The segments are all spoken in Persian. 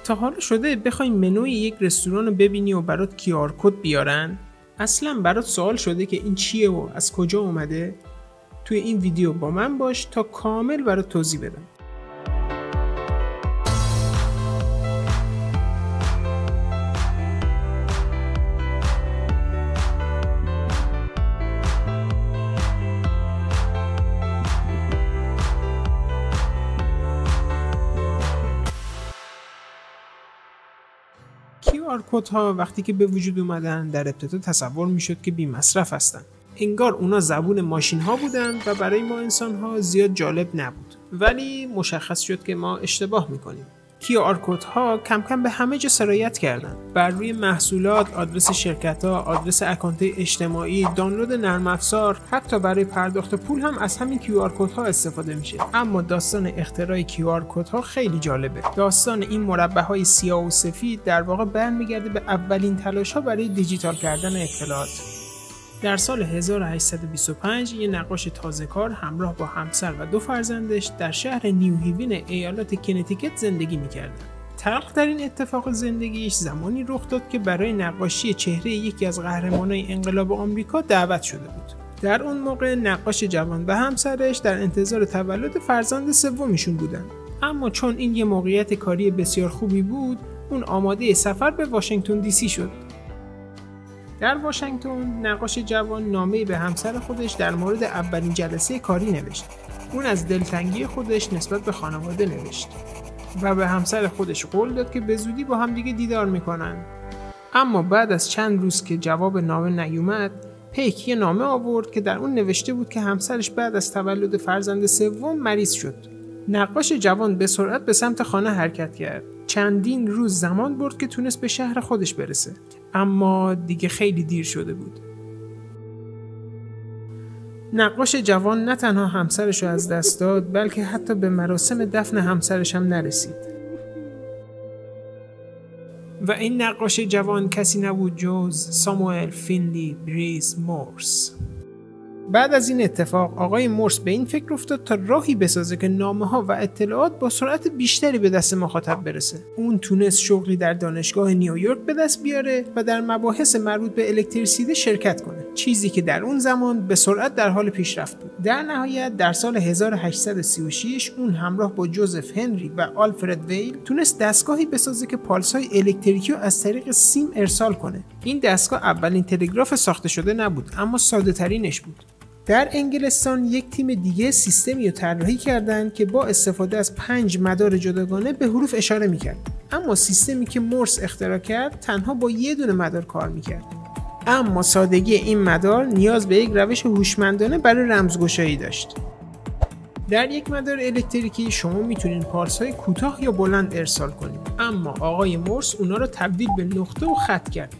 تا حالا شده بخوای منوی یک رستوران رو ببینی و برات QR کد بیارن؟ اصلا برات سوال شده که این چیه و از کجا اومده؟ توی این ویدیو با من باش تا کامل برات توضیح بدم. QR کدها وقتی که به وجود اومدن در ابتدا تصور میشد که بی مصرف هستن. انگار اونا زبون ماشین ها بودن و برای ما انسان ها زیاد جالب نبود. ولی مشخص شد که ما اشتباه میکنیم. QR کدها کم کم به همه جا سرایت کردن. بر روی محصولات، آدرس شرکت ها، آدرس اکانت اجتماعی، دانلود نرم افزار، حتی برای پرداخت پول هم از همین QR کدها استفاده میشه. اما داستان اختراع QR کدها خیلی جالبه. داستان این مربع‌های سیاه و سفید در واقع برمیگرده به اولین تلاش‌ها برای دیجیتال کردن اطلاعات. در سال 1825 یه نقاش تازه‌کار همراه با همسر و 2 فرزندش در شهر نیو هیوین ایالت کنتیکت زندگی می‌کردند. تلخ‌ترین اتفاق زندگیش زمانی رخ داد که برای نقاشی چهره یکی از قهرمانان انقلاب آمریکا دعوت شده بود. در اون موقع نقاش جوان و همسرش در انتظار تولد فرزند سومشون بودن. اما چون این یه موقعیت کاری بسیار خوبی بود، اون آماده سفر به واشنگتن دی سی شد. در واشنگتن نقاش جوان نامه‌ای به همسر خودش در مورد اولین جلسه کاری نوشت. اون از دلتنگی خودش نسبت به خانواده نوشت و به همسر خودش قول داد که به زودی با هم دیگه دیدار میکنن. اما بعد از چند روز که جواب نامه نیومد، پیک یه نامه آورد که در اون نوشته بود که همسرش بعد از تولد فرزند سوم مریض شد. نقاش جوان به سرعت به سمت خانه حرکت کرد. چندین روز زمان برد که تونست به شهر خودش برسه. اما دیگه خیلی دیر شده بود. نقاش جوان نه تنها همسرش رو از دست داد، بلکه حتی به مراسم دفن همسرش هم نرسید. و این نقاش جوان کسی نبود جز ساموئل فینلی بریز مورس. بعد از این اتفاق آقای مورس به این فکر افتاد تا راهی بسازه که نامه‌ها و اطلاعات با سرعت بیشتری به دست مخاطب برسه. اون تونست شغلی در دانشگاه نیویورک به دست بیاره و در مباحث مربوط به الکتریسیته شرکت کنه، چیزی که در اون زمان به سرعت در حال پیشرفت بود. در نهایت در سال 1836 اون همراه با جوزف هنری و آلفرد ویل تونست دستگاهی بسازه که پالس‌های الکتریکی رو از طریق سیم ارسال کنه. این دستگاه اولین تلگراف ساخته شده نبود، اما ساده‌ترینش بود. در انگلستان یک تیم دیگه سیستمی رو طراحی کردند که با استفاده از 5 مدار جداگانه به حروف اشاره می‌کرد. اما سیستمی که مورس اختراع کرد تنها با 1 دونه مدار کار می‌کرد. اما سادگی این مدار نیاز به یک روش هوشمندانه برای رمزگشایی داشت. در یک مدار الکتریکی شما میتونین پالس‌های کوتاه یا بلند ارسال کنید، اما آقای مورس اونا رو تبدیل به نقطه و خط کرد.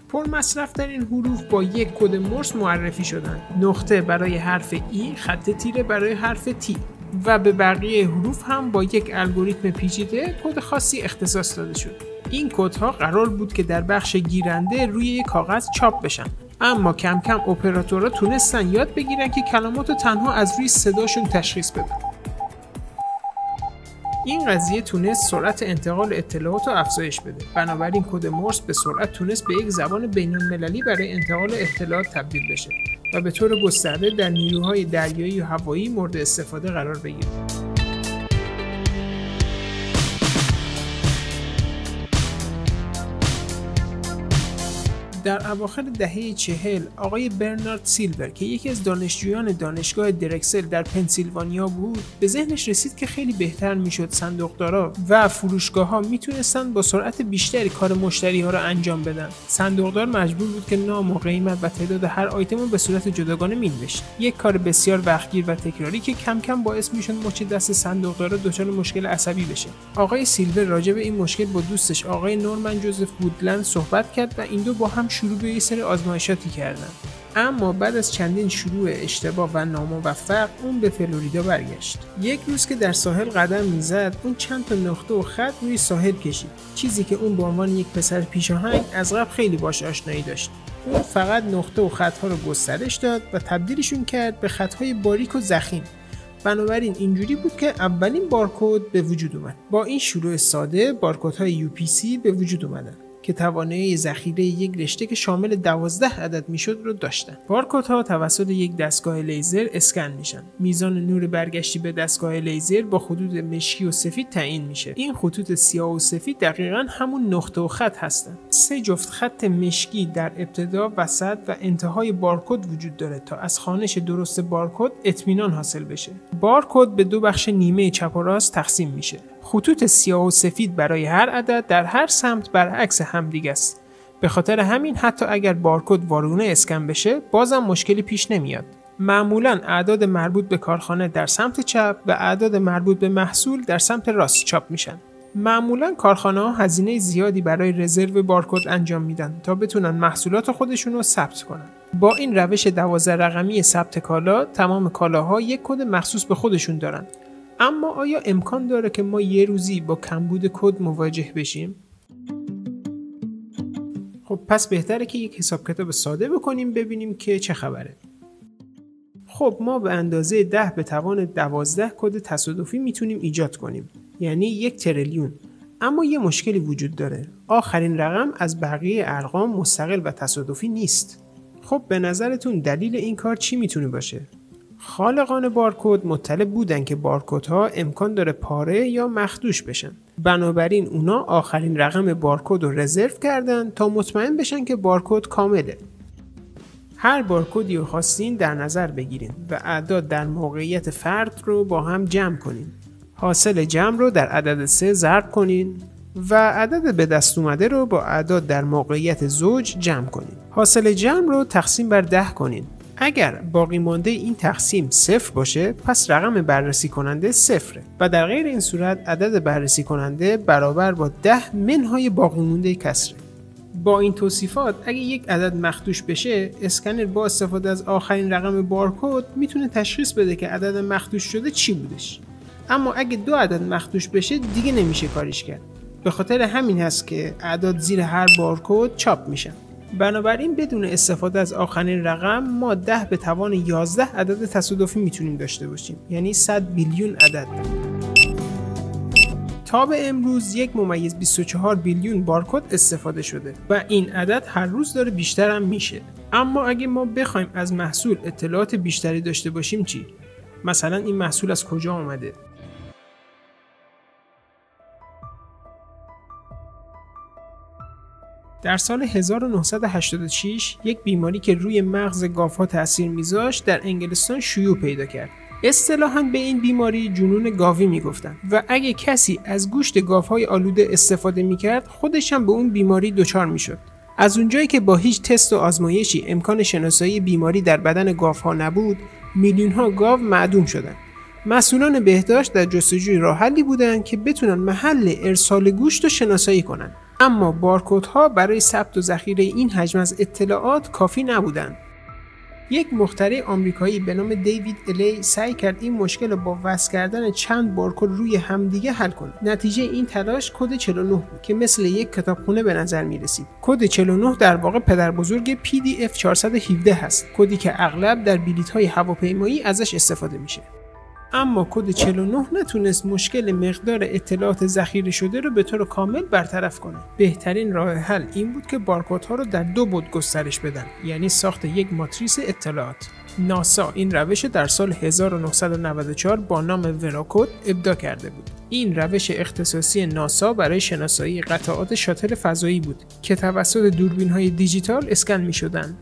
پرمصرف‌ترین حروف با یک کد مورس معرفی شدند. نقطه برای حرف ای، خط تیره برای حرف تی و به بقیه حروف هم با یک الگوریتم پیچیده کد خاصی اختصاص داده شد. این کدها قرار بود که در بخش گیرنده روی یک کاغذ چاپ بشن. اما کم کم اپراتورها تونستن یاد بگیرن که کلماتو تنها از روی صداشون تشخیص بدن. این قضیه تونست سرعت انتقال اطلاعات رو افزایش بده. بنابراین کد مورس به سرعت تونست به یک زبان بین‌المللی برای انتقال اطلاعات تبدیل بشه و به طور گسترده در نیروهای دریایی و هوایی مورد استفاده قرار بگیره. در اواخر دهه 40 آقای برنارد سیلور که یکی از دانشجویان دانشگاه درکسل در پنسیلوانیا بود، به ذهنش رسید که خیلی بهتر میشد صندوقدارا و فروشگاه‌ها میتونستن با سرعت بیشتری کار مشتری‌ها رو انجام بدن. صندوقدار مجبور بود که نام و قیمت و تعداد هر آیتم رو به صورت جداگانه مینوشت. یک کار بسیار وقتگیر و تکراری که کم کم باعث میشد مچ دست صندوقدارا دچار مشکل عصبی بشه. آقای سیلور راجع به این مشکل با دوستش آقای نورمن جوزف وودلند صحبت کرد و این دو با هم شروع به یه سری آزمایشاتی کردن. اما بعد از چندین شروع اشتباه و ناموفق اون به فلوریدا برگشت. یک روز که در ساحل قدم میزد اون چند تا نقطه و خط روی ساحل کشید، چیزی که اون به عنوان یک پسر پیشاهنگ از قبل خیلی باهاش آشنایی داشت. اون فقط نقطه و خطها رو گسترش داد و تبدیلشون کرد به خطهای باریک و ضخیم. بنابراین اینجوری بود که اولین بارکد به وجود اومد. با این شروع ساده بارکدهای UPC به وجود اومدن که توانایی ذخیره یک رشته که شامل 12 عدد میشد رو داشتن. بارکدها توسط یک دستگاه لیزر اسکن میشن. میزان نور برگشتی به دستگاه لیزر با خطوط مشکی و سفید تعیین میشه. این خطوط سیاه و سفید دقیقاً همون نقطه و خط هستن. 3 جفت خط مشکی در ابتدا، وسط و انتهای بارکد وجود داره تا از خوانش درست بارکد اطمینان حاصل بشه. بارکد به 2 بخش نیمه چپ و راست تقسیم میشه. خطوط سیاه و سفید برای هر عدد در هر سمت برعکس همدیگه است. به خاطر همین حتی اگر بارکد وارونه اسکن بشه بازم مشکلی پیش نمیاد. معمولاً اعداد مربوط به کارخانه در سمت چپ و اعداد مربوط به محصول در سمت راست چاپ میشن. معمولاً کارخانه‌ها هزینه زیادی برای رزرو بارکد انجام میدن تا بتونن محصولات خودشون رو ثبت کنن. با این روش 12 رقمی ثبت کالا، تمام کالاها یک کد مخصوص به خودشون دارن. اما آیا امکان داره که ما یه روزی با کمبود کد مواجه بشیم؟ خب پس بهتره که یک حساب کتاب ساده بکنیم ببینیم که چه خبره. خب ما به اندازه 10 به توان 12 کد تصادفی میتونیم ایجاد کنیم، یعنی 1 تریلیون. اما یه مشکلی وجود داره. آخرین رقم از بقیه ارقام مستقل و تصادفی نیست. خب به نظرتون دلیل این کار چی میتونه باشه؟ خالقان بارکد مطلع بودن که بارکدها امکان داره پاره یا مخدوش بشن. بنابراین اونا آخرین رقم بارکد رو رزرو کردن تا مطمئن بشن که بارکد کامله. هر بارکدی رو خواستین در نظر بگیرین و اعداد در موقعیت فرد رو با هم جمع کنین. حاصل جمع رو در عدد 3 ضرب کنین و عدد به دست اومده رو با اعداد در موقعیت زوج جمع کنین. حاصل جمع رو تقسیم بر 10 کنین. اگر باقی مانده این تقسیم 0 باشه پس رقم بررسی کننده 0 و در غیر این صورت عدد بررسی کننده برابر با 10 منهای باقی مانده کسره. با این توصیفات اگه یک عدد مخدوش بشه، اسکنر با استفاده از آخرین رقم بارکد میتونه تشخیص بده که عدد مخدوش شده چی بودش. اما اگه 2 عدد مخدوش بشه دیگه نمیشه کاریش کرد. به خاطر همین هست که اعداد زیر هر بارکد چاپ میشن. بنابراین بدون استفاده از آخرین رقم ما 10 به توان 11 عدد تصادفی میتونیم داشته باشیم، یعنی 100 بیلیون عدد. تا به امروز 1.24 بیلیون بارکد استفاده شده و این عدد هر روز داره بیشتر هم میشه. اما اگه ما بخوایم از محصول اطلاعات بیشتری داشته باشیم چی؟ مثلا این محصول از کجا آمده؟ در سال 1986 یک بیماری که روی مغز گاوها تأثیر میذاشت در انگلستان شیوع پیدا کرد. اصطلاحاً به این بیماری جنون گاوی میگفتن و اگه کسی از گوشت گاوهای آلوده استفاده میکرد خودش هم به اون بیماری دچار میشد. از اونجایی که با هیچ تست و آزمایشی امکان شناسایی بیماری در بدن گاوها نبود، میلیون‌ها گاو معدوم شدند. مسئولان بهداشت در جستجوی راه حلی بودند که بتونن محل ارسال گوشت رو شناسایی کنن. اما بارکدها برای ثبت و ذخیره این حجم از اطلاعات کافی نبودند. یک مخترع آمریکایی به نام دیوید الی سعی کرد این مشکل رو با وصل کردن چند بارکد روی همدیگه حل کنه. نتیجه این تلاش کد 49 بود که مثل یک کتابخونه به نظر می رسید. کد 49 در واقع پدربزرگ PDF 417 هست، کدی که اغلب در بلیط‌های هواپیمایی ازش استفاده میشه. اما کد 49 نتونست مشکل مقدار اطلاعات ذخیره شده رو به طور کامل برطرف کنه. بهترین راه حل این بود که بارکدها رو در 2 بعد گسترش بدن، یعنی ساخت یک ماتریس اطلاعات. ناسا این روش در سال 1994 با نام وراکد ابداع کرده بود. این روش اختصاصی ناسا برای شناسایی قطعات شاتل فضایی بود که توسط دوربین‌های دیجیتال اسکن می‌شدند.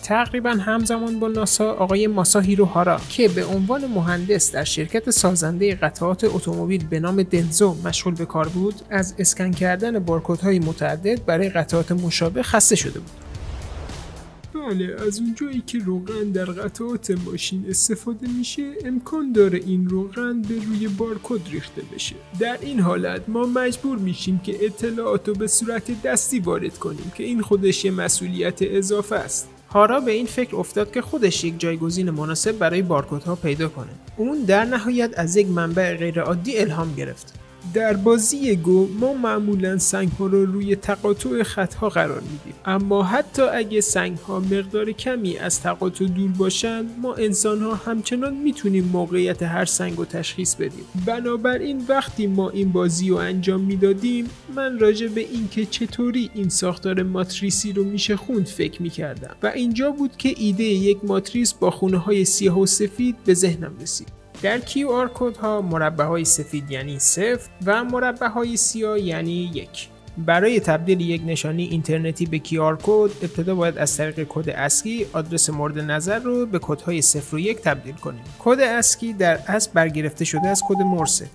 تقریباً همزمان با ناسا آقای ماساهیرو هارا که به عنوان مهندس در شرکت سازنده قطعات اتومبیل به نام دنزو مشغول به کار بود، از اسکن کردن بارکدهای متعدد برای قطعات مشابه خسته شده بود. بله، از اونجایی که روغن در قطعات ماشین استفاده میشه، امکان داره این روغن به روی بارکد ریخته بشه. در این حالت ما مجبور میشیم که اطلاعات رو به صورت دستی وارد کنیم که این خودش یه مسئولیت اضافه است. هارا به این فکر افتاد که خودش یک جایگزین مناسب برای بارکدها پیدا کنه. اون در نهایت از یک منبع غیرعادی الهام گرفت. در بازی گو ما معمولا سنگ‌ها رو روی تقاطع خط‌ها قرار میدیم، اما حتی اگه سنگ‌ها مقدار کمی از تقاطع دور باشن، ما انسان‌ها همچنان میتونیم موقعیت هر سنگ رو تشخیص بدیم. بنابراین وقتی ما این بازی رو انجام میدادیم، من راجع به اینکه چطوری این ساختار ماتریسی رو میشه خوند فکر میکردم و اینجا بود که ایده یک ماتریس با خونه‌های سیاه و سفید به ذهنم رسید. در QR کدها مربع‌های سفید یعنی 0 و مربع‌های سیاه یعنی 1. برای تبدیل یک نشانی اینترنتی به QR کد ابتدا باید از طریق کد اسکی آدرس مورد نظر رو به کدهای 0 و 1 تبدیل کنیم. کد اسکی در اصل برگرفته شده از کد مورسه.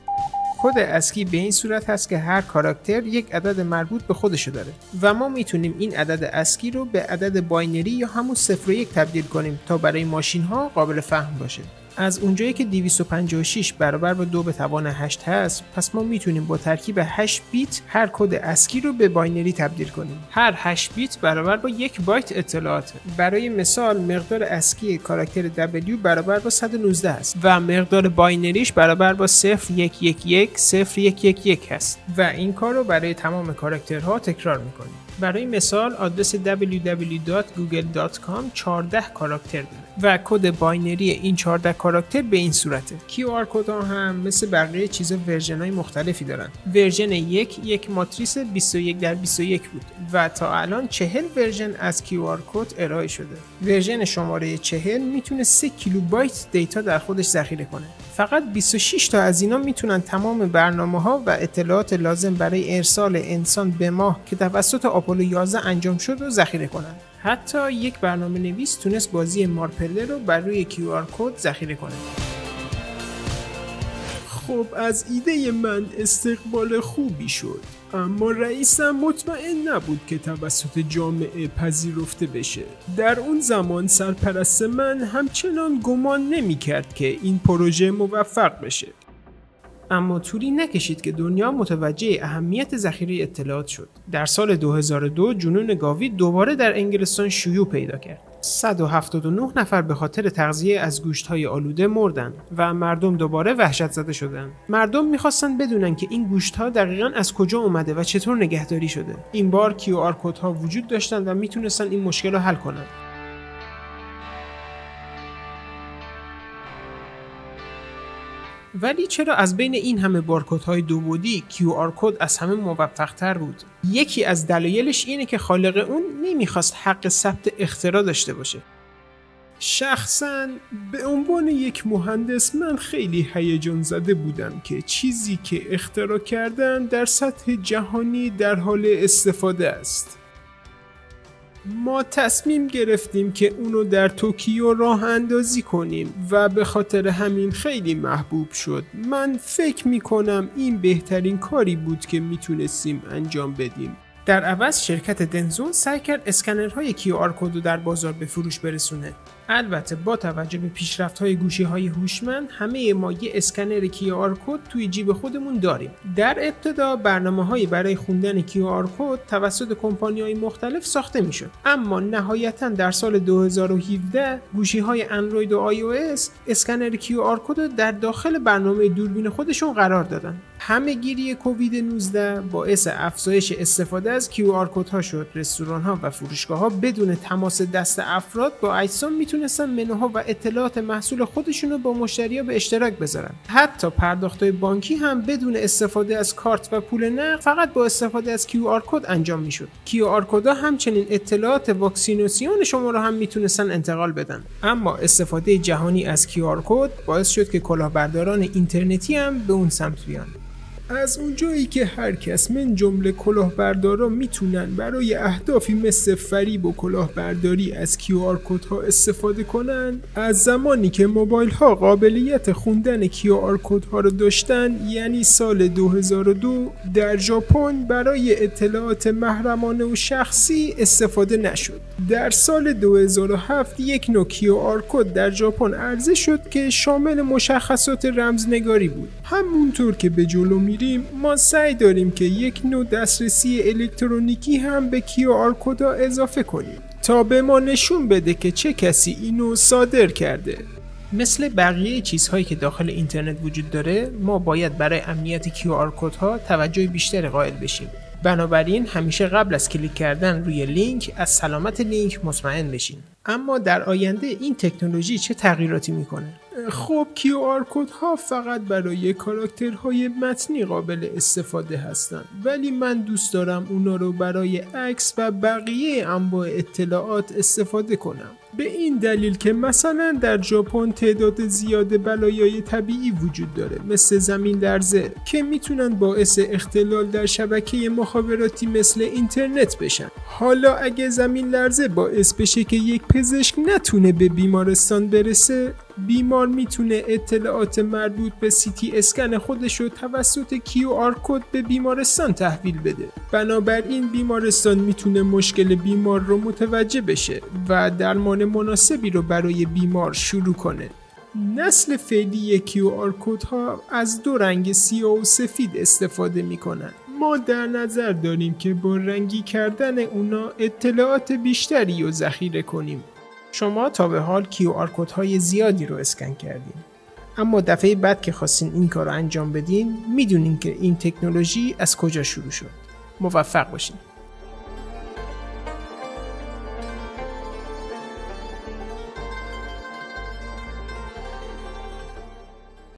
کد اسکی به این صورت هست که هر کاراکتر یک عدد مربوط به خودشو داره و ما میتونیم این عدد اسکی رو به عدد باینری یا همون 0 و 1 تبدیل کنیم تا برای ماشین ها قابل فهم باشه. از اونجایی که 256 برابر با 2 به توان 8 هست، پس ما میتونیم با ترکیب 8 بیت هر کد اسکی رو به باینری تبدیل کنیم. هر 8 بیت برابر با 1 بایت اطلاعاته. برای مثال مقدار اسکی کاراکتر W برابر با 119 است و مقدار باینریش برابر با 01110111 هست و این کار رو برای تمام کاراکترها تکرار میکنیم. برای مثال آدرس www.google.com 14 کاراکتر داره و کد باینری این 14 کاراکتر به این صورته. QR کدها هم مثل بقیه چیزا ورژن‌های مختلفی دارن. ورژن 1 ماتریس 21x21 بود و تا الان 40 ورژن از QR کد ارائه شده. ورژن شماره 40 میتونه 3 کیلوبایت دیتا در خودش ذخیره کنه. فقط 26 تا از اینا میتونن تمام برنامه‌ها و اطلاعات لازم برای ارسال انسان به ماه که توسط آپولو 11 انجام شد رو ذخیره کنن. حتی یک برنامه نویس تونست بازی مارپله رو بر روی QR کد ذخیره کنه. خب از ایده من استقبال خوبی شد، اما رئیسم مطمئن نبود که توسط جامعه پذیرفته بشه. در اون زمان سرپرست من همچنان گمان نمی کرد که این پروژه موفق بشه. اما طولی نکشید که دنیا متوجه اهمیت ذخیره اطلاعات شد. در سال 2002 جنون گاوی دوباره در انگلستان شیوع پیدا کرد. 179 نفر به خاطر تغذیه از گوشت‌های آلوده مردن و مردم دوباره وحشت زده شدن. مردم می‌خواستن بدونن که این گوشت‌ها دقیقاً از کجا اومده و چطور نگهداری شده. این بار QR کدها وجود داشتن و میتونستن این مشکل رو حل کنن. ولی چرا از بین این همه بارکدهای دو بعدی QR کد از همه موفق‌تر بود؟ یکی از دلایلش اینه که خالق اون نمیخواست حق ثبت اختراع داشته باشه. شخصاً به عنوان یک مهندس من خیلی هیجان زده بودم که چیزی که اختراع کردن در سطح جهانی در حال استفاده است. ما تصمیم گرفتیم که اونو در توکیو راه اندازی کنیم و به خاطر همین خیلی محبوب شد. من فکر میکنم این بهترین کاری بود که میتونستیم انجام بدیم. در عوض شرکت دنزو سعی کرد اسکنرهای QR کد رو در بازار به فروش برسونه. البته با توجه به پیشرفت‌های گوشی‌های هوشمند همه ما یه اسکنر QR کد توی جیب خودمون داریم. در ابتدا برنامه‌هایی برای خوندن QR کد توسط کمپانی‌های مختلف ساخته می‌شد، اما نهایتاً در سال 2017 گوشی‌های اندروید و iOS اسکنر QR کد رو در داخل برنامه دوربین خودشون قرار دادن. همه‌گیری کووید 19 باعث افزایش استفاده از QR کدها شد. رستوران‌ها و فروشگاه‌ها بدون تماس دست افراد با اجسام میتونستن منوها و اطلاعات محصول خودشون رو با مشتری‌ها به اشتراک بذارن. حتی پرداخت‌های بانکی هم بدون استفاده از کارت و پول نقد فقط با استفاده از QR کد انجام میشد. QR کدها همچنین اطلاعات واکسیناسیون شما رو هم میتونستن انتقال بدن. اما استفاده جهانی از QR کد باعث شد که کلاهبرداران اینترنتی هم به اون سمت بیان. از اونجایی که هر کس من جمله کلاهبردارا میتونن برای اهدافی مثل فریب و کلاهبرداری از QR کدها استفاده کنن، از زمانی که موبایل ها قابلیت خوندن QR کدها رو داشتن، یعنی سال 2002، در ژاپن برای اطلاعات محرمانه و شخصی استفاده نشد. در سال 2007 یک نوع QR کد در ژاپن عرضه شد که شامل مشخصات رمزنگاری بود. همونطور که به جلو میریم ما سعی داریم که یک نوع دسترسی الکترونیکی هم به QR کدها اضافه کنیم تا به ما نشون بده که چه کسی اینو صادر کرده. مثل بقیه چیزهایی که داخل اینترنت وجود داره، ما باید برای امنیت QR کدها توجه بیشتری قائل بشیم. بنابراین همیشه قبل از کلیک کردن روی لینک از سلامت لینک مطمئن بشین. اما در آینده این تکنولوژی چه تغییراتی میکنه؟ خب QR کدها فقط برای کاراکترهای متنی قابل استفاده هستند، ولی من دوست دارم اونا رو برای عکس و بقیه انواع اطلاعات استفاده کنم. به این دلیل که مثلا در ژاپن تعداد زیاد بلایای طبیعی وجود داره، مثل زمین لرزه که میتونن باعث اختلال در شبکه مخابراتی مثل اینترنت بشن. حالا اگه زمین لرزه باعث بشه که یک پزشک نتونه به بیمارستان برسه، بیمار میتونه اطلاعات مربوط به CT اسکن خودش رو توسط QR کد به بیمارستان تحویل بده. بنابراین بیمارستان میتونه مشکل بیمار رو متوجه بشه و درمان مناسبی رو برای بیمار شروع کنه. نسل فعلی QR کدها از دو رنگ سیاه و سفید استفاده میکنن. ما در نظر داریم که با رنگی کردن اونا اطلاعات بیشتری رو ذخیره کنیم. شما تا به حال QR کدهای زیادی رو اسکن کردین، اما دفعه بعد که خواستین این کار رو انجام بدین میدونین که این تکنولوژی از کجا شروع شد. موفق باشین.